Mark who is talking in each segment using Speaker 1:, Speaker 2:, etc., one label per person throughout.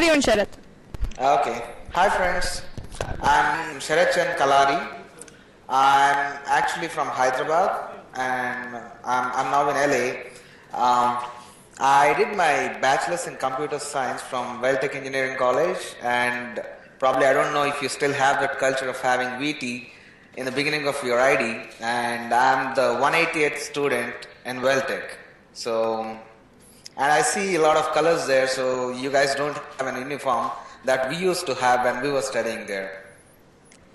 Speaker 1: Carry on, Sharath.
Speaker 2: Okay. Hi friends. I'm Sharath Chand Kalari. I'm actually from Hyderabad and I'm now in LA. I did my bachelor's in computer science from Weldtech Engineering College, and probably I don't know if you still have that culture of having VT in the beginning of your ID, and I'm the 180th student in Weldtech. So, and I see a lot of colors there, so you guys don't have an uniform that we used to have when we were studying there.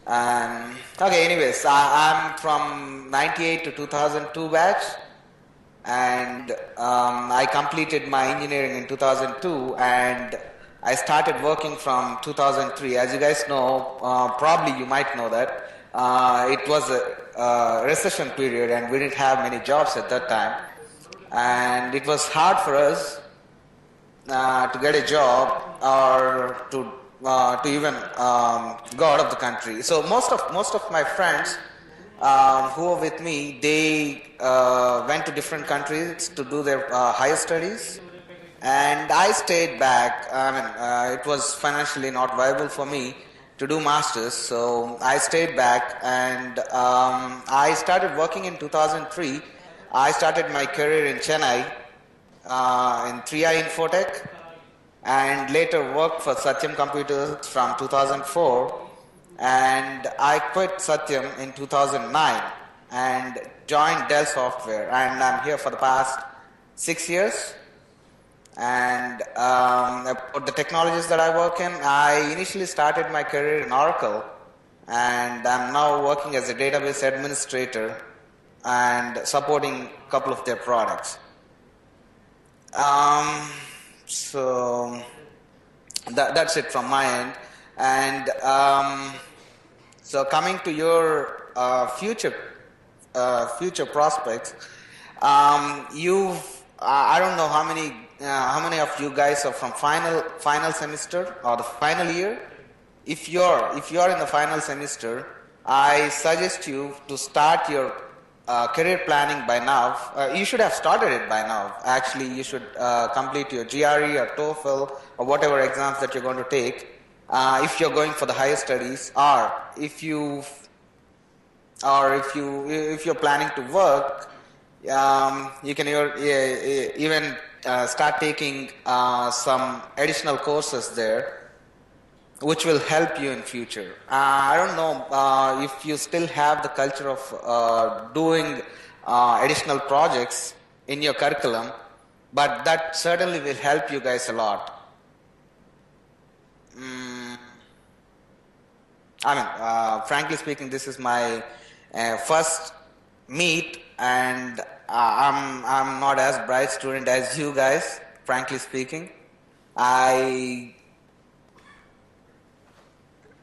Speaker 2: Okay, anyways, I'm from 98 to 2002 batch, and I completed my engineering in 2002, and I started working from 2003. As you guys know, probably you might know that, it was a recession period and we didn't have many jobs at that time, and it was hard for us to get a job or to even go out of the country. So most of my friends who were with me, they went to different countries to do their higher studies, and I stayed back. I mean, it was financially not viable for me to do masters, so I stayed back, and I started working in 2003. I started my career in Chennai in 3i Infotech, and later worked for Satyam Computers from 2004, and I quit Satyam in 2009 and joined Dell Software, and I'm here for the past 6 years. And about the technologies that I work in, I initially started my career in Oracle, and I'm now working as a database administrator and supporting a couple of their products. So that's it from my end. And so coming to your future prospects, I don't know how many of you guys are from final semester or the final year. If you're in the final semester, I suggest you to start your career planning by now. You should have started it by now. Actually, you should complete your GRE or TOEFL or whatever exams that you're going to take if you're going for the higher studies, or if you're planning to work, you can even start taking some additional courses there, which will help you in future. I don't know if you still have the culture of doing additional projects in your curriculum, but that certainly will help you guys a lot. I mean, frankly speaking, this is my first meet, and I'm not as bright student as you guys, frankly speaking. And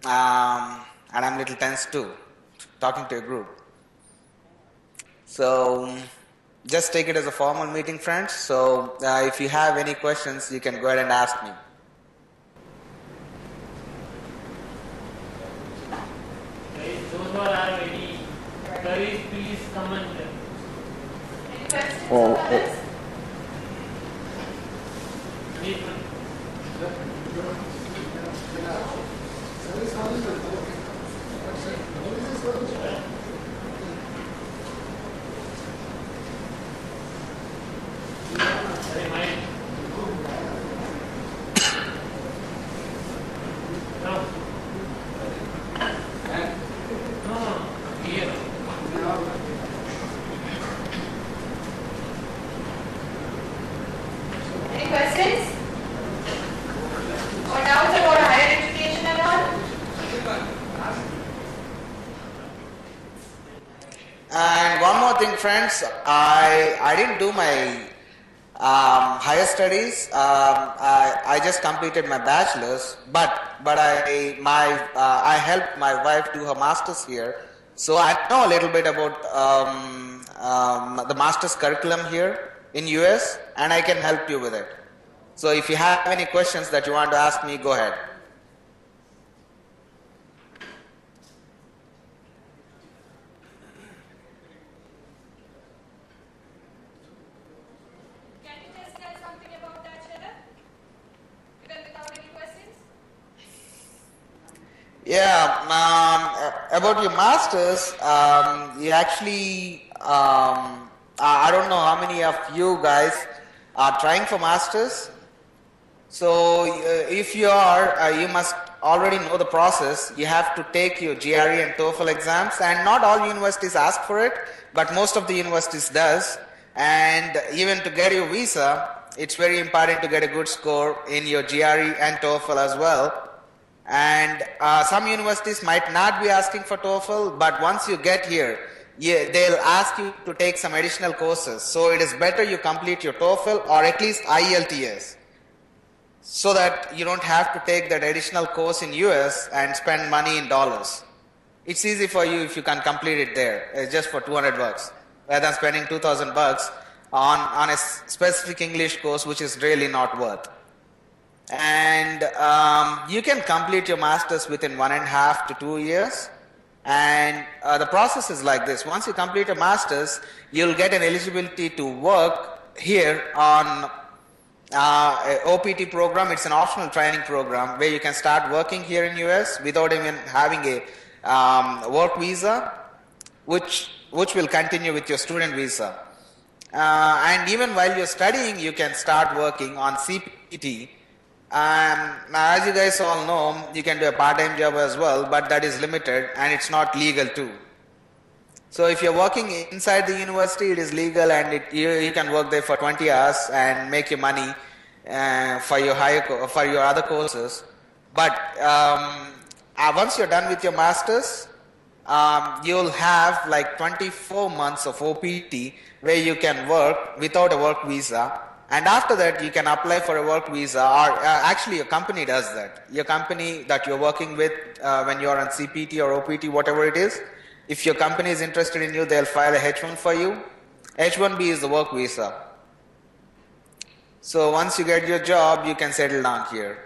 Speaker 2: I'm a little tense too, talking to a group. So just take it as a formal meeting, friends. So if you have any questions, you can go ahead and ask me.
Speaker 3: Those who are ready, please come and tell.
Speaker 4: Any questions or comments? Any questions? Or doubts about higher education and all?
Speaker 2: And one more thing, friends, I didn't do my higher studies. I just completed my bachelor's, but I helped my wife do her master's here, so I know a little bit about the master's curriculum here in US, and I can help you with it. So if you have any questions that you want to ask me, go ahead.
Speaker 4: Can you just tell something about that, Sharath? Even without any questions?
Speaker 2: about your masters, you actually, I don't know how many of you guys are trying for masters. So if you are, you must already know the process. You have to take your GRE and TOEFL exams, and not all universities ask for it, but most of the universities does. And even to get your visa, it's very important to get a good score in your GRE and TOEFL as well. And some universities might not be asking for TOEFL, but once you get here, they'll ask you to take some additional courses. So it is better you complete your TOEFL or at least IELTS, so that you don't have to take that additional course in US and spend money in dollars. It's easy for you if you can complete it there, just for $200, rather than spending $2,000 on a specific English course, which is really not worth. And you can complete your masters within 1.5 to 2 years. And the process is like this. Once you complete your masters, you'll get an eligibility to work here on a OPT program. It's an optional training program where you can start working here in US without even having a work visa, which will continue with your student visa. And even while you're studying, you can start working on CPT. Now, as you guys all know, you can do a part-time job as well, but that is limited and it's not legal too. So if you're working inside the university, it is legal, and you can work there for 20 hours and make your money for your other courses. But once you're done with your masters, you'll have like 24 months of OPT where you can work without a work visa. And after that, you can apply for a work visa, or actually your company does that. Your company that you're working with when you're on CPT or OPT, whatever it is, if your company is interested in you, they'll file a H1 for you. H1B is the work visa. So once you get your job, you can settle down here.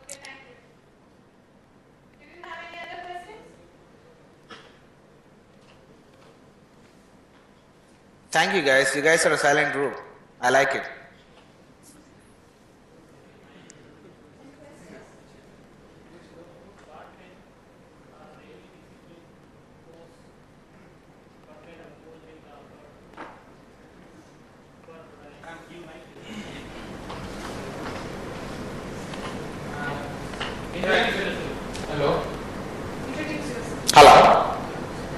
Speaker 4: Okay, thank you. Do you have any other questions?
Speaker 2: Thank you guys. You guys are a silent group. I like it.
Speaker 1: Hello.
Speaker 4: Introduce yourself.
Speaker 2: Hello.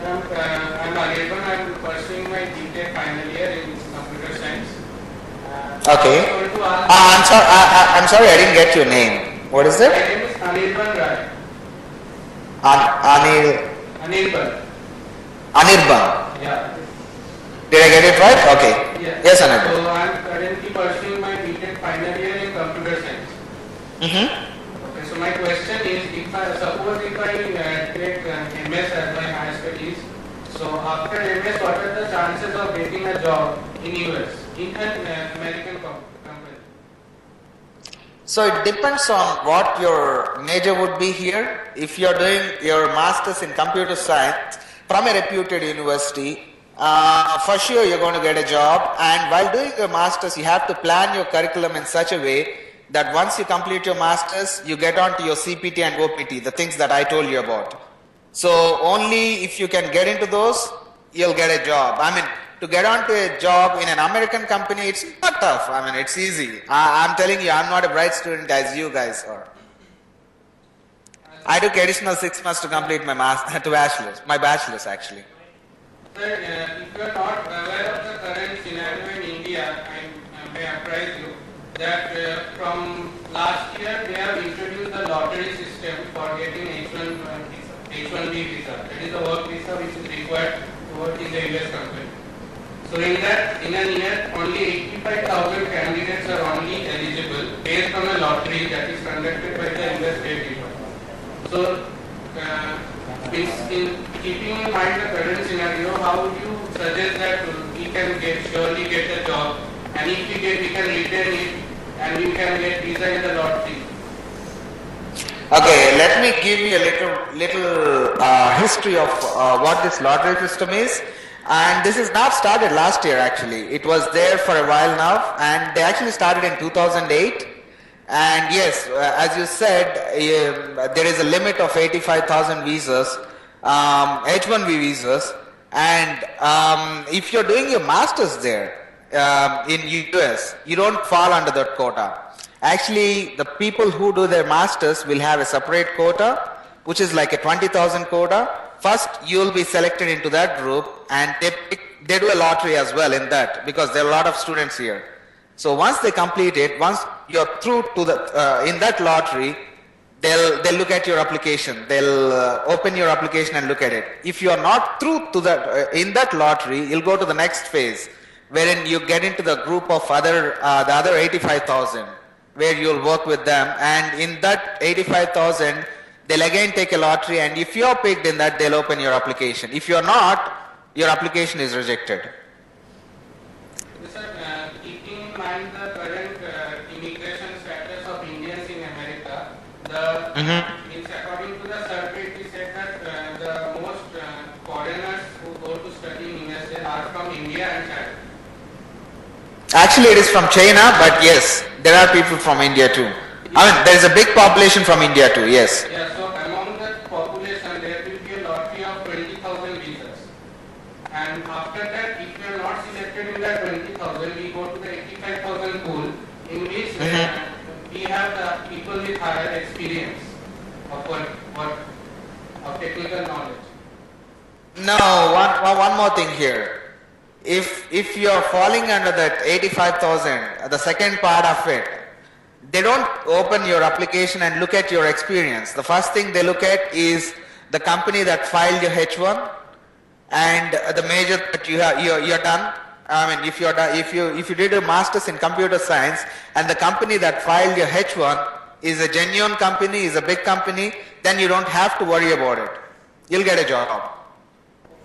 Speaker 1: I'm Anirban. I'm pursuing my BTech final year in computer science.
Speaker 2: Okay.
Speaker 1: I want to ask,
Speaker 2: I'm sorry, I didn't get your name. What is
Speaker 1: my
Speaker 2: it?
Speaker 1: name is Anirban Rai. Anirban.
Speaker 2: Anirban.
Speaker 1: Yeah.
Speaker 2: Did I get it right? Okay.
Speaker 1: Yeah.
Speaker 2: Yes, Anirban.
Speaker 1: So I'm currently pursuing my BTech final year in computer science.
Speaker 2: Mm-hmm.
Speaker 1: Okay. So my question is, if I take MS as my higher studies, so after MS, what are the chances of getting a job in US in an American company?
Speaker 2: So it depends on what your major would be here. If you're doing your masters in computer science from a reputed university, for sure you're going to get a job. And while doing your masters, you have to plan your curriculum in such a way that once you complete your masters, you get on to your CPT and OPT, the things that I told you about. So only if you can get into those, you'll get a job. I mean, to get onto a job in an American company, it's not tough. I mean, it's easy. I'm telling you, I'm not a bright student as you guys are. I took additional 6 months to complete my bachelor's actually.
Speaker 1: Sir, if you are not aware of the current scenario in India, I may apprise you that from last year they have introduced the lottery system for getting H1B visa. That is the work visa which is required to work in the US company. So in a year, only 85,000 candidates are only eligible based on a lottery that is conducted by the US State Department. So, in keeping in mind the current scenario, how would you suggest that we can surely get a job, and if we can retain it, and we can get visa in the lottery?
Speaker 2: Okay, let me give you a little history of what this lottery system is. And this is not started last year actually. It was there for a while now, and they actually started in 2008. And yes, as you said, there is a limit of 85,000 visas, H1B visas, and if you're doing your masters there in US, you don't fall under that quota. Actually, the people who do their masters will have a separate quota, which is like a 20,000 quota. First, you will be selected into that group, and they do a lottery as well in that, because there are a lot of students here. So once they complete it, once you're through to the in that lottery, they'll look at your application. They'll open your application and look at it. If you are not through to that in that lottery, you'll go to the next phase, wherein you get into the group of the other 85,000, where you'll work with them. And in that 85,000, they'll again take a lottery, and if you're picked in that, they'll open your application. If you're not, your application is rejected.
Speaker 1: Sir, keeping in mind the current immigration status of Indians in America, means according to the survey, it is said that the most foreigners who go to study in USA are from India and China.
Speaker 2: Actually, it is from China, but yes, there are people from India too. I mean, there is a big population from India too, yes.
Speaker 1: Yeah, so among the population, there will be a lottery of 20,000 visas. And after that, if you are not selected in that 20,000, we go to the 85,000 pool, in which we have the people with higher experience of technical knowledge.
Speaker 2: No, one more thing here. If you are falling under that 85,000, the second part of it, they don't open your application and look at your experience. The first thing they look at is the company that filed your H1 and the major that you're done. I mean, if you did a master's in computer science and the company that filed your H1 is a genuine company, is a big company, then you don't have to worry about it. You'll get a job.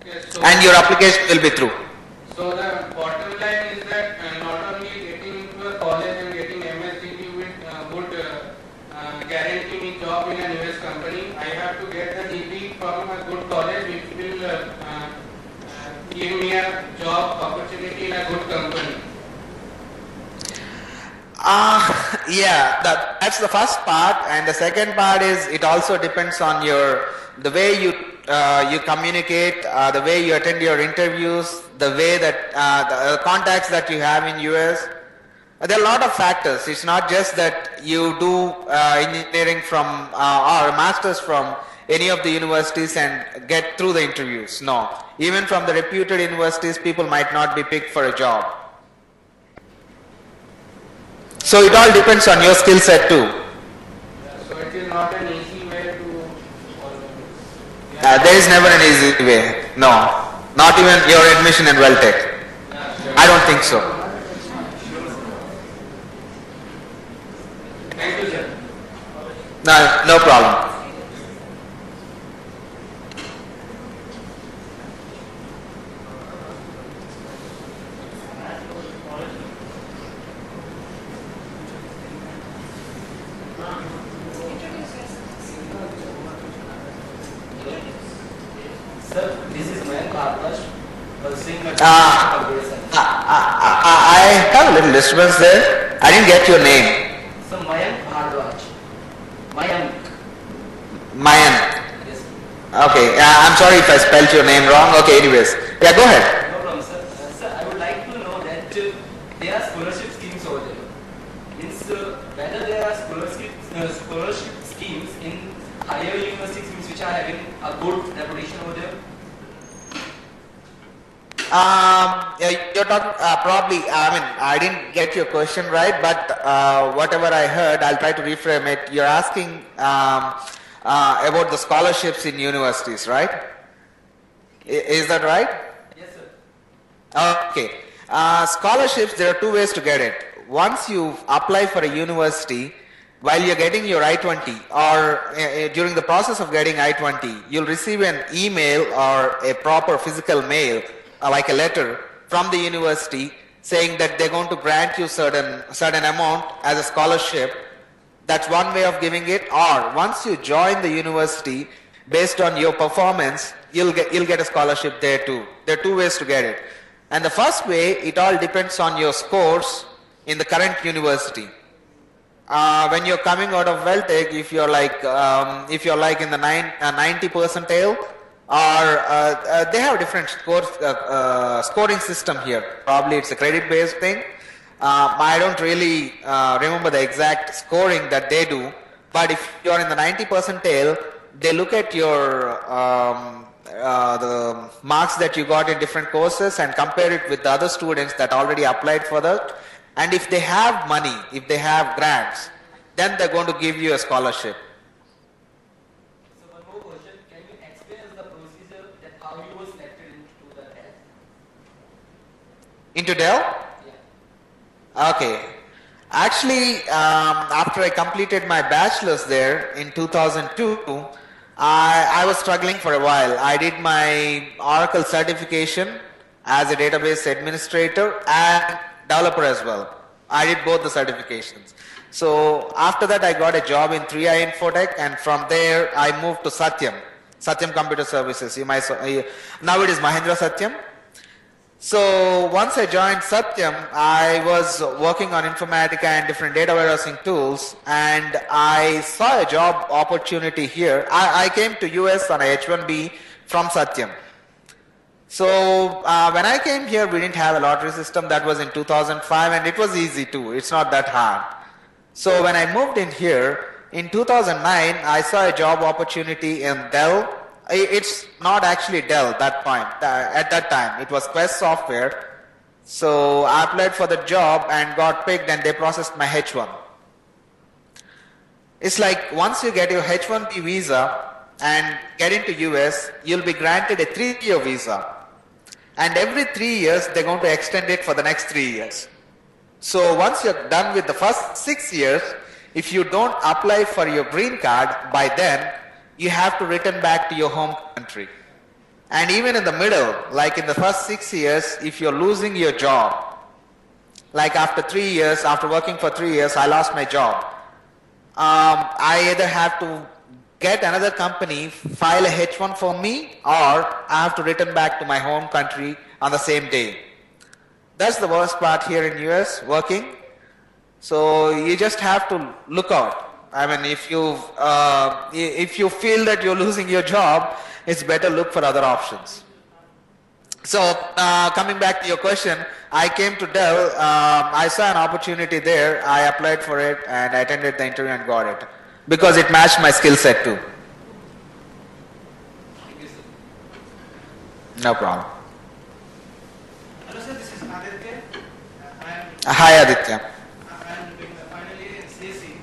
Speaker 1: Okay, so
Speaker 2: And your application will be through.
Speaker 1: So the bottom line is that not only getting into a college and getting MSc would guarantee me job in a US company. I have to get the degree from a good college which will give me a job opportunity in a good company.
Speaker 2: Yeah, that's the first part, and the second part is it also depends on the way you communicate, the way you attend your interviews, the way that the contacts that you have in US. There are a lot of factors. It's not just that you do engineering from or masters from any of the universities and get through the interviews. No, even from the reputed universities, people might not be picked for a job. So it all depends on your skill set too.
Speaker 1: So it is not an easy way to follow.
Speaker 2: There is never an easy way. No, not even your admission in Welltech. I don't think so.
Speaker 1: Thank you, sir.
Speaker 2: No problem.
Speaker 5: Sir, this is Mayank Bhargava, pursuing my computer science.
Speaker 2: I have a little disturbance there. I didn't get your name.
Speaker 5: So Mayank Bhargava. Mayank.
Speaker 2: Mayan.
Speaker 5: Yes.
Speaker 2: Okay, I'm sorry if I spelled your name wrong. Okay, anyways. Yeah, go ahead.
Speaker 5: No problem, sir. Sir, I would like to know that there are scholarship schemes over there. Means whether there are scholarship schemes in higher universities which are having a good reputation over there.
Speaker 2: Yeah, you're talking probably. I mean, I didn't get your question right, but whatever I heard, I'll try to reframe it. You're asking about the scholarships in universities, right? Is that right?
Speaker 5: Yes, sir.
Speaker 2: Okay. Scholarships, there are two ways to get it. Once you apply for a university, while you're getting your I-20 or during the process of getting I-20, you'll receive an email or a proper physical mail, like a letter from the university saying that they're going to grant you certain amount as a scholarship. That's one way of giving it. Or once you join the university, based on your performance, you'll get a scholarship there too. There are two ways to get it. And the first way, it all depends on your scores in the current university. when you're coming out of Weldtech, if you're like in the 90 percentile, or they have different scoring system here. Probably it's a credit-based thing. I don't really remember the exact scoring that they do, but if you're in the 90 percentile, they look at your the marks that you got in different courses and compare it with the other students that already applied for that. And if they have money, if they have grants, then they're going to give you a scholarship.
Speaker 5: So one more question, can you explain us the procedure that how you were selected into the test?
Speaker 2: Into Dell?
Speaker 5: Yeah.
Speaker 2: Okay. Actually, after I completed my bachelor's there in 2002, I was struggling for a while. I did my Oracle certification as a database administrator and developer as well. I did both the certifications. So after that, I got a job in 3i Infotech, and from there I moved to Satyam Computer Services. Now it is Mahindra Satyam. So once I joined Satyam, I was working on Informatica and different data warehousing tools, and I saw a job opportunity here. I came to US on a H1B from Satyam. So when I came here, we didn't have a lottery system. That was in 2005, and it was easy too. It's not that hard. So when I moved in here, in 2009, I saw a job opportunity in Dell. It's not actually Dell that point. At that time, it was Quest Software. So I applied for the job and got picked, and they processed my H1. It's like once you get your H1B visa and get into US, you'll be granted a 3-year visa. And every 3 years, they're going to extend it for the next 3 years. So once you're done with the first 6 years, if you don't apply for your green card by then, you have to return back to your home country. And even in the middle, like in the first 6 years, if you're losing your job, like after 3 years, after working for 3 years, I lost my job. I either have to get another company, file a H1 for me, or I have to return back to my home country on the same day. That's the worst part here in US, working. So you just have to look out. I mean, if you feel that you're losing your job, it's better look for other options. So coming back to your question, I came to Dell. I saw an opportunity there. I applied for it and I attended the interview and got it because it matched my skill set too.
Speaker 5: Thank you, sir.
Speaker 2: No problem.
Speaker 6: Hello sir, this is Aditya.
Speaker 2: Hi Aditya.
Speaker 6: I am doing the final year in CSE.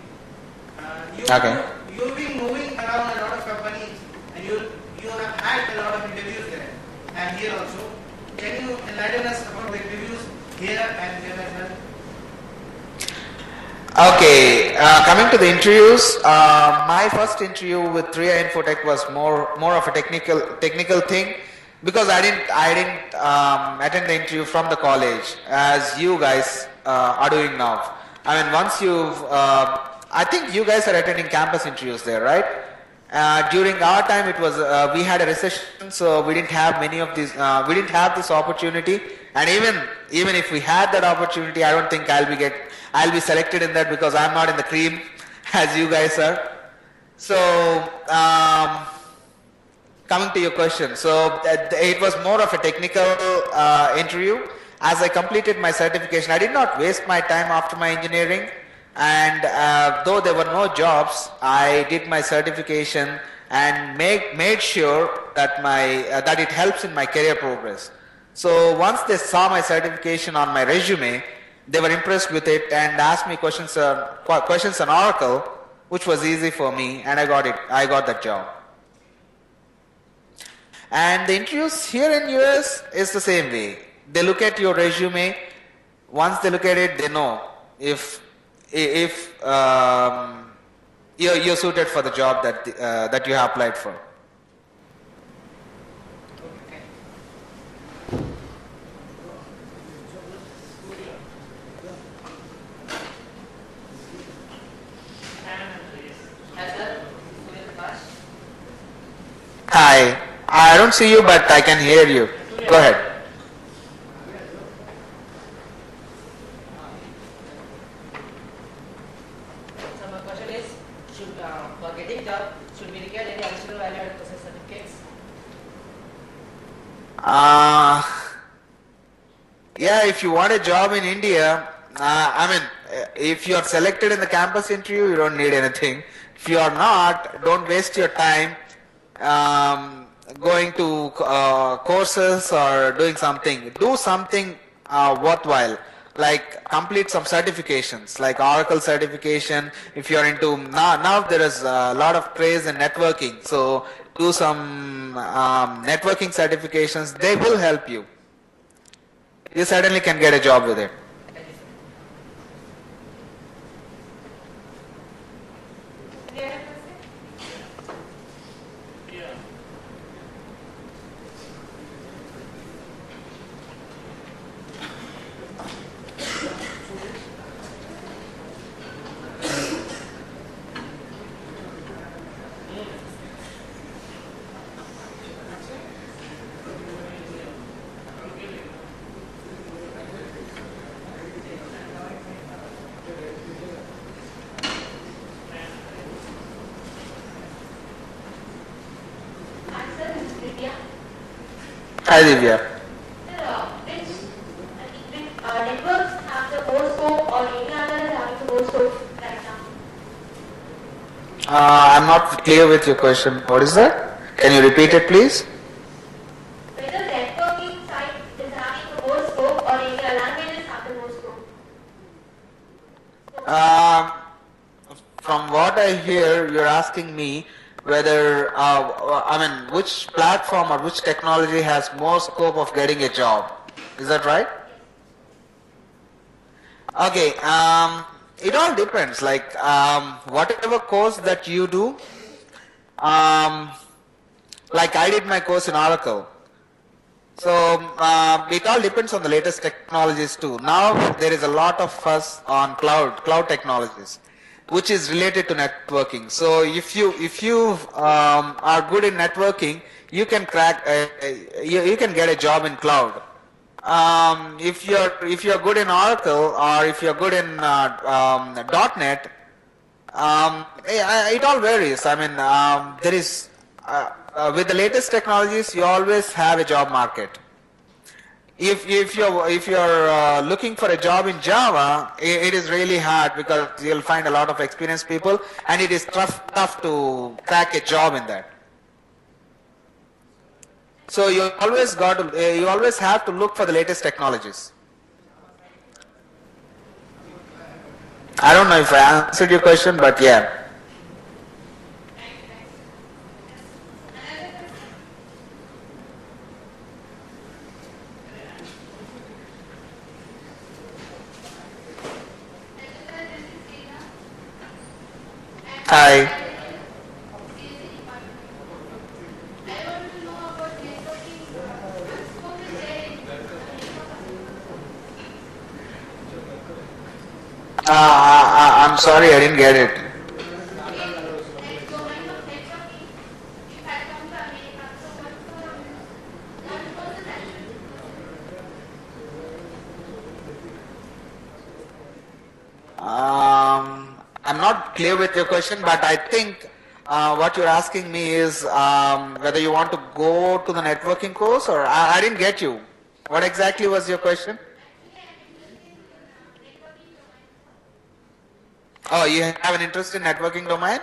Speaker 2: Okay.
Speaker 6: You've been moving around a lot of companies, and you have had a lot of interviews there and here also. Can you enlighten us about the interviews here and there as well?
Speaker 2: Okay, coming to the interviews, my first interview with 3i Infotech was more of a technical thing because I didn't attend the interview from the college as you guys are doing now. I mean, once you've I think you guys are attending campus interviews there, right? During our time, it was we had a recession, so we didn't have many of these. We didn't have this opportunity, and even if we had that opportunity, I don't think I'll be selected in that because I'm not in the cream as you guys are. So coming to your question, so it was more of a technical interview. As I completed my certification, I did not waste my time after my engineering. And though there were no jobs, I did my certification and made sure that that it helps in my career progress. So once they saw my certification on my resume, they were impressed with it and asked me questions on Oracle, which was easy for me, and I got it. I got that job. And the interviews here in US is the same way. They look at your resume. Once they look at it, they know if you're suited for the job that you have applied for. Hi, I don't see you, but I can hear you. Go ahead. Yeah, if you want a job in India, if you are selected in the campus interview, you don't need anything. If you are not, don't waste your time going to courses or doing something. Do something worthwhile, like complete some certifications, like Oracle certification. If you are into now there is a lot of craze in networking, so do some networking certifications. They will help you. You certainly can get a job with it.
Speaker 4: Any other question?
Speaker 3: Yeah.
Speaker 4: Answer is Vidya.
Speaker 2: Hi Divya.
Speaker 4: Which networks have the more scope or any other is having the more scope right now?
Speaker 2: I'm not clear with your question. What is that? Can you repeat it please?
Speaker 4: Whether networking side is having the more scope or any other languages have the more scope?
Speaker 2: Um, from what I hear, you're asking me whether, which platform or which technology has more scope of getting a job. Is that right? Okay, it all depends. Like, whatever course that you do, like I did my course in Oracle. So it all depends on the latest technologies too. Now there is a lot of fuss on cloud technologies, which is related to networking. So if you are good in networking, you can crack you can get a job in cloud. If you're good in Oracle or if you're good in .NET, it all varies. I mean, there is with the latest technologies, you always have a job market. If you're looking for a job in Java, it is really hard because you'll find a lot of experienced people, and it is tough to crack a job in that. So you always have to look for the latest technologies. I don't know if I answered your question, but yeah. Hi. I'm sorry, I didn't get it. I'm not clear with your question, but I think what you're asking me is whether you want to go to the networking course, or I didn't get you. What exactly was your question? Oh, you have an interest in networking domain?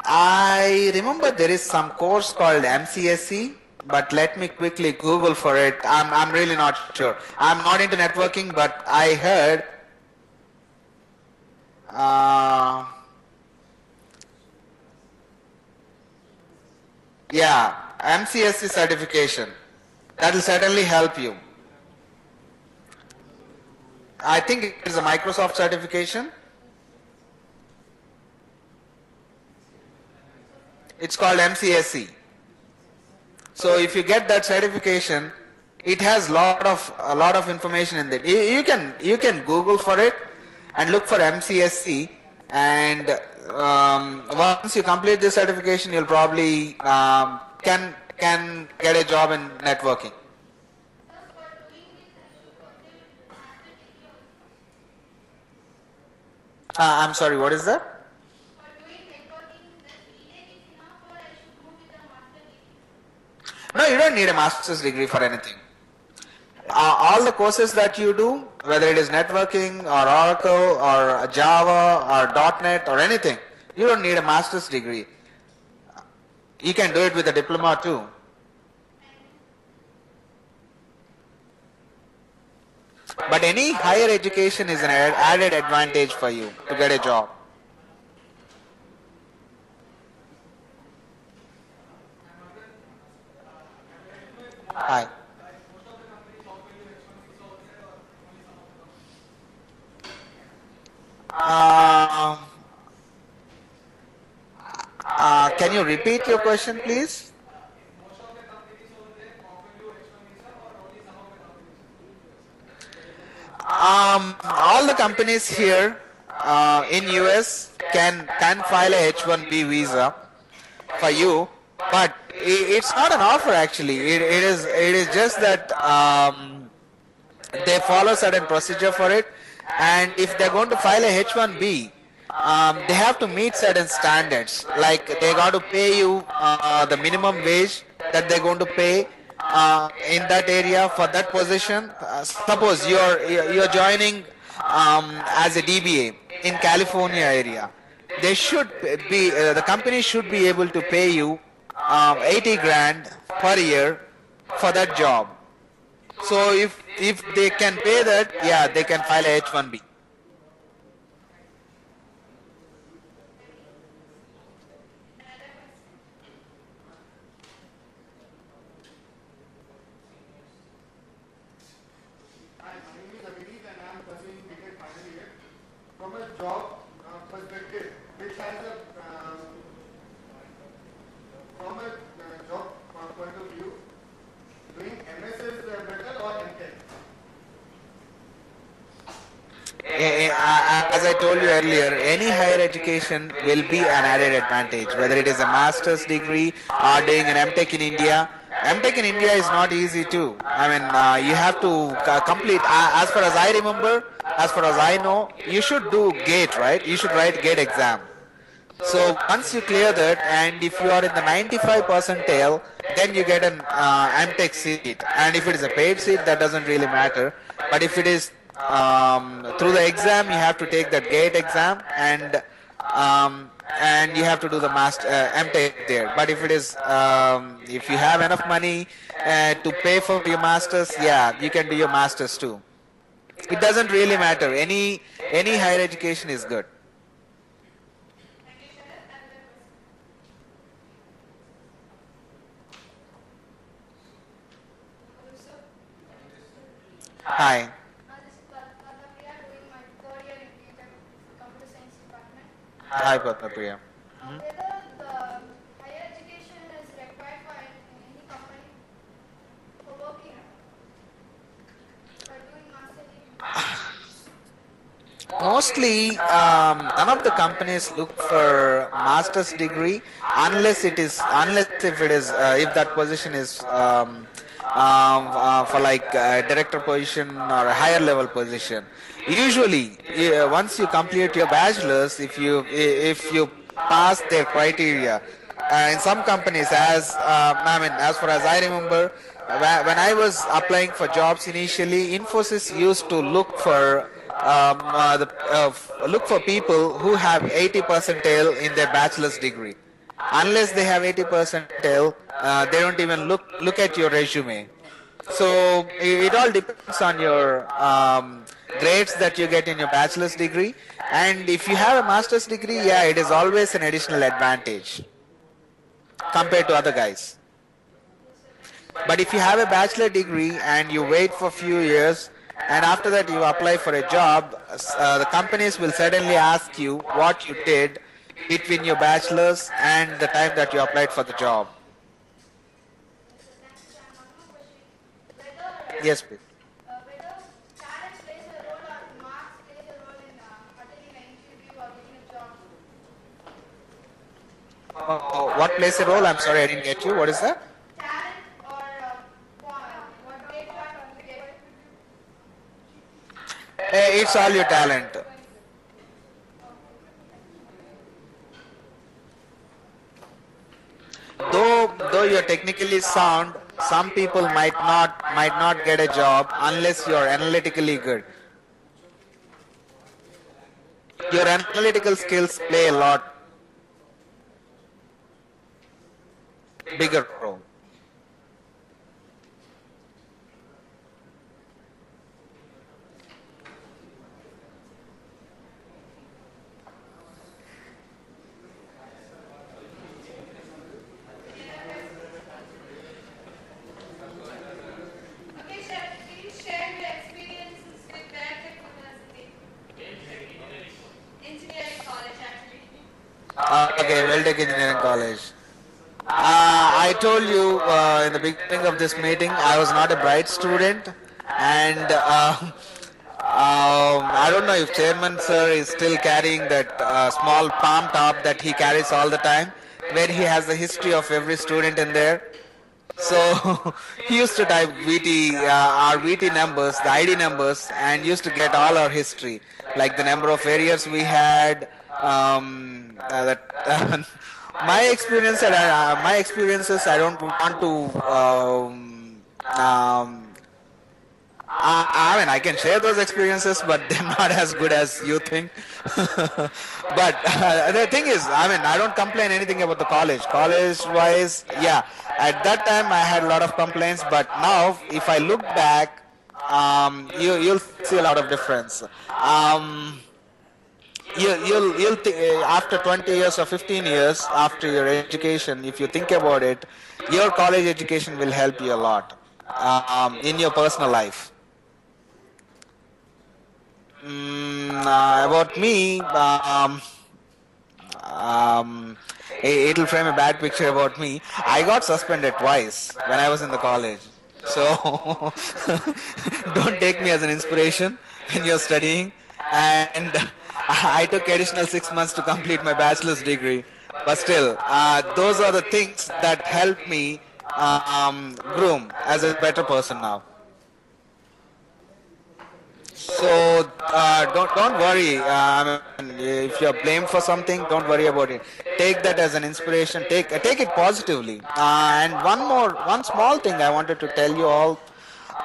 Speaker 2: I remember there is some course called MCSE, but let me quickly Google for it. I'm really not sure. I'm not into networking, but I heard yeah, MCSE certification. That will certainly help you. I think it is a Microsoft certification. It's called MCSE. So if you get that certification, it has a lot of information in it. You can Google for it and look for MCSE, and once you complete this certification, you'll probably can get a job in networking. I'm sorry, what is that? No, you don't need a master's degree for anything. All the courses that you do, whether it is networking or Oracle or Java or .NET or anything, you don't need a master's degree. You can do it with a diploma too. But any higher education is an added advantage for you to get a job. Hi. Can you repeat your question, please? All the companies here in US can file a H-1B visa for you, but it's not an offer actually. It is just that they follow certain procedure for it, and if they're going to file a H-1B, they have to meet certain standards. Like they got to pay you the minimum wage that they're going to pay in that area for that position. Suppose you're joining as a DBA in California area. They should be the company should be able to pay you 80 grand per year for that job. So if they can pay that, yeah, they can file a H-1B.
Speaker 7: From a job perspective, which has a from a job point of view, doing MS is better or MTech?
Speaker 2: As I told you earlier, any higher education will be an added advantage, whether it is a master's degree or doing an MTech in India. MTech in India is not easy too. I mean, you have to complete, as far as I remember, as far as I know, you should do GATE, right? You should write GATE exam. So once you clear that, and if you are in the 95 percentile, then you get an MTech seat. And if it is a paid seat, that doesn't really matter. But if it is through the exam, you have to take that GATE exam, and you have to do the master MTech there. But if it is if you have enough money to pay for your masters, yeah, you can do your masters too. It doesn't really matter. Any higher education is good. Hi.
Speaker 4: This is Padmapriya doing my third year in BTech Computer Science Department.
Speaker 2: Hi, Padmapriya.
Speaker 4: Whether the higher education is required for any company for working or doing master degree?
Speaker 2: Mostly, none of the companies look for master's degree unless if that position is for like a director position or a higher level position. Usually, once you complete your bachelor's, if you pass their criteria, in some companies, as far as I remember, when I was applying for jobs initially, Infosys used to look for look for people who have 80 percentile in their bachelor's degree. Unless they have 80 percentile, they don't even look at your resume. So it all depends on your grades that you get in your bachelor's degree. And if you have a master's degree, yeah, it is always an additional advantage compared to other guys. But if you have a bachelor degree and you wait for a few years, and after that you apply for a job, the companies will certainly ask you what you did between your bachelor's and the time that you applied for the job. Yes, please.
Speaker 4: Whether talent plays a role or marks plays a role in attending an interview or getting a job?
Speaker 2: What plays a role? I'm sorry, I didn't get you. What is that?
Speaker 4: Talent or what grade you are going to get?
Speaker 2: It's all your talent. Though you're technically sound, some people might not get a job unless you're analytically good. Your analytical skills play a lot bigger role.
Speaker 4: Okay, sir, please share your experiences with Beartech University. Engineering college, actually.
Speaker 2: Okay, Weldec Engineering College. I told you in the beginning of this meeting, I was not a bright student, and I don't know if Chairman Sir is still carrying that small palm top that he carries all the time, where he has the history of every student in there. So he used to type VT, our VT numbers, the ID numbers, and used to get all our history, like the number of areas we had. My experiences, I don't want to. I mean, I can share those experiences, but they're not as good as you think. But the thing is, I mean, I don't complain anything about the college. College-wise, yeah, at that time I had a lot of complaints, but now, if I look back, you'll see a lot of difference. After 20 years or 15 years after your education, if you think about it, your college education will help you a lot in your personal life. About me, it'll frame a bad picture about me. I got suspended twice when I was in the college. So don't take me as an inspiration when you're studying. And I took additional 6 months to complete my bachelor's degree. But still, those are the things that help me groom as a better person now. So don't worry. I mean, if you're blamed for something, don't worry about it. Take that as an inspiration. Take it positively. And one small thing I wanted to tell you all.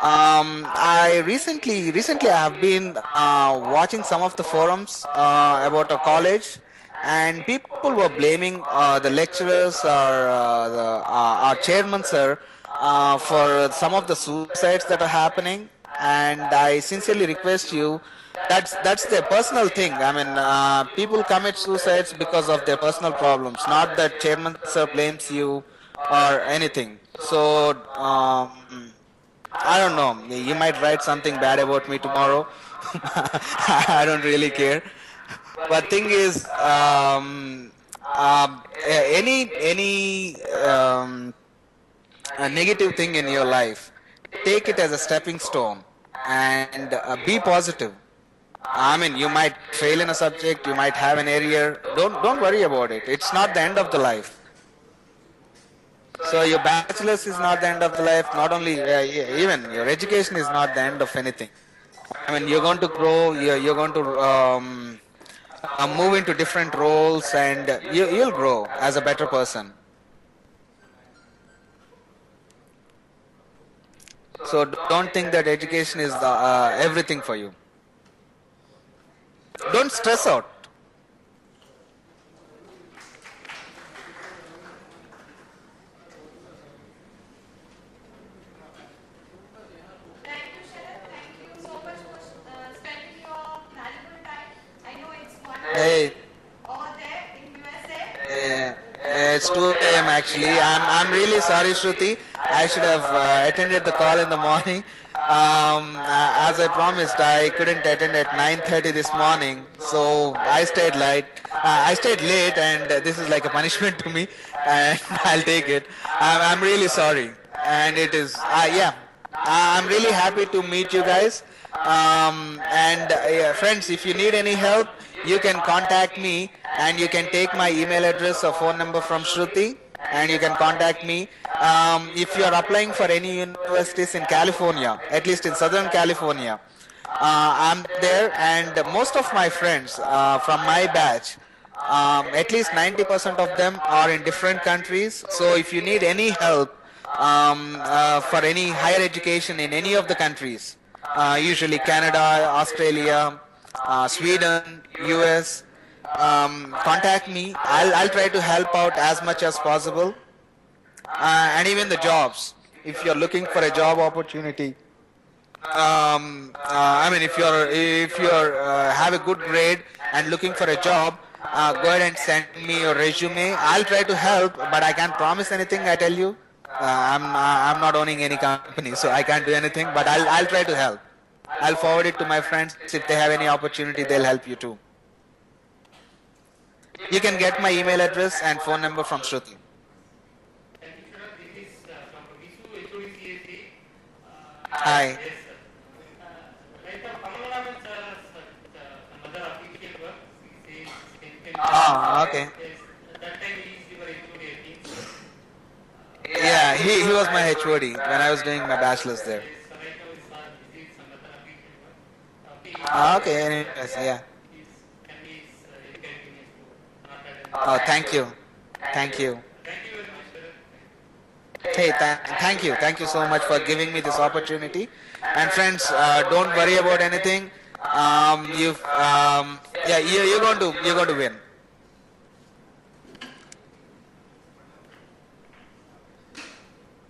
Speaker 2: I recently I have been watching some of the forums about a college, and people were blaming the lecturers or our chairman sir for some of the suicides that are happening. And I sincerely request you, that's their personal thing. I mean, people commit suicides because of their personal problems, not that chairman sir blames you or anything. So I don't know, you might write something bad about me tomorrow. I don't really care. But thing is, any a negative thing in your life, take it as a stepping stone and be positive. I mean, you might fail in a subject, you might have an error. Don't worry about it. It's not the end of the life. So your bachelor's is not the end of the life. Not only even your education is not the end of anything. I mean, you're going to grow. You're going to move into different roles, and you'll grow as a better person. So don't think that education is everything for you. Don't stress out.
Speaker 4: Thank you, Sharad. Thank you so much for spending your valuable time. I know it's 1
Speaker 2: Hey,
Speaker 4: over there in USA.
Speaker 2: it's 2 a.m. actually. I'm really sorry, Shruti. I should have attended the call in the morning. As I promised, I couldn't attend at 9:30 this morning, so I stayed late. And this is like a punishment to me, and I'll take it. I'm really sorry, and it is. Yeah, I'm really happy to meet you guys. Yeah, friends, if you need any help, you can contact me, and you can take my email address or phone number from Shruti, and you can contact me. If you are applying for any universities in California, at least in Southern California, I'm there, and most of my friends from my batch, at least 90% of them are in different countries. So if you need any help, for any higher education in any of the countries, usually Canada, Australia, Sweden, US, contact me. I'll try to help out as much as possible. And even the jobs. If you're looking for a job opportunity, I mean, if you're have a good grade and looking for a job, go ahead and send me your resume. I'll try to help, but I can't promise anything. I tell you, I'm not owning any company, so I can't do anything. But I'll try to help. I'll forward it to my friends. If they have any opportunity, they'll help you too. You can get my email address and phone number from Shruti.
Speaker 3: Thank you, sir. This is from Visu HOD
Speaker 2: Hi.
Speaker 3: Yes, sir. Like Kamalanavan sir, another official work, he says,
Speaker 2: Okay.
Speaker 3: yes, that time he is your HOD, I think.
Speaker 2: Yeah, he was my HOD when I was doing my bachelor's there.
Speaker 3: Yes, so right now is not busy, some other official work.
Speaker 2: Okay, anyways, yeah.
Speaker 3: His family is encouraging us to not attend.
Speaker 2: Oh, thank you. Thank you.
Speaker 3: Thank you very much, sir.
Speaker 2: Hey, thank you so much for giving me this opportunity. And friends, don't worry about anything. Yeah, you're going to win.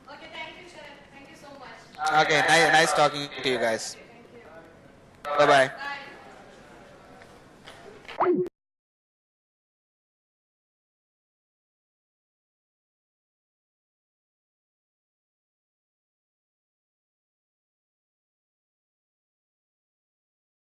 Speaker 4: Okay, thank you, Sharan. Thank you so much.
Speaker 2: Okay, nice talking to you guys.
Speaker 4: Thank you.
Speaker 2: Bye bye.
Speaker 4: Bye.